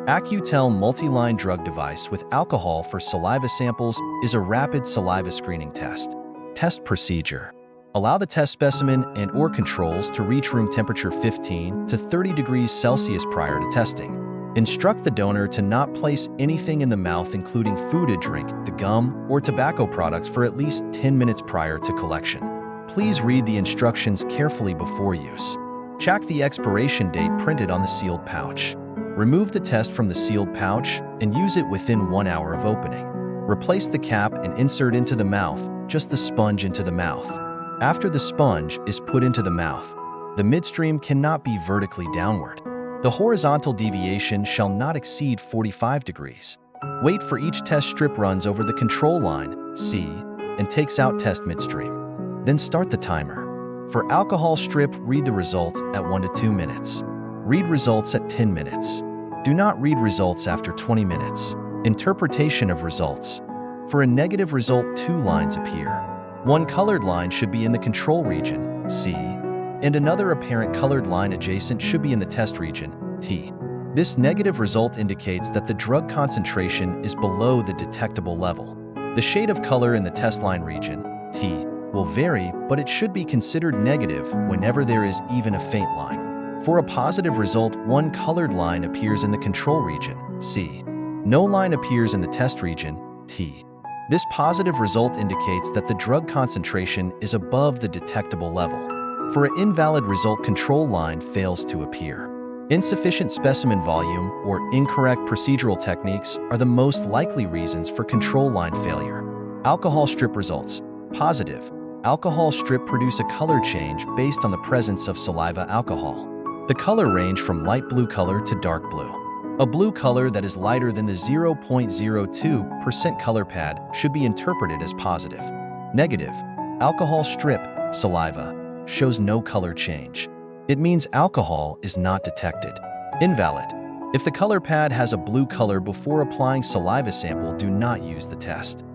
Accu-Tell Multi-Line Drug Device with alcohol for saliva samples is a rapid saliva screening test. Test procedure. Allow the test specimen and/or controls to reach room temperature 15 to 30 degrees Celsius prior to testing. Instruct the donor to not place anything in the mouth including food or drink, the gum, or tobacco products for at least 10 minutes prior to collection. Please read the instructions carefully before use. Check the expiration date printed on the sealed pouch. Remove the test from the sealed pouch and use it within 1 hour of opening. Replace the cap and insert into the mouth, just the sponge into the mouth. After the sponge is put into the mouth, the midstream cannot be vertically downward. The horizontal deviation shall not exceed 45 degrees. Wait for each test strip runs over the control line, C, and takes out test midstream. Then start the timer. For alcohol strip, read the result at 1 to 2 minutes. Read results at 10 minutes. Do not read results after 20 minutes. Interpretation of results. For a negative result, 2 lines appear. One colored line should be in the control region, C, and another apparent colored line adjacent should be in the test region, T. This negative result indicates that the drug concentration is below the detectable level. The shade of color in the test line region, T, will vary, but it should be considered negative whenever there is even a faint line. For a positive result, one colored line appears in the control region, C. No line appears in the test region, T. This positive result indicates that the drug concentration is above the detectable level. For an invalid result, control line fails to appear. Insufficient specimen volume or incorrect procedural techniques are the most likely reasons for control line failure. Alcohol strip results. Positive. Alcohol strip produce a color change based on the presence of saliva alcohol. The color range from light blue color to dark blue. A blue color that is lighter than the 0.02% color pad should be interpreted as positive. Negative. Alcohol strip, saliva, shows no color change. It means alcohol is not detected. Invalid. If the color pad has a blue color before applying saliva sample, do not use the test.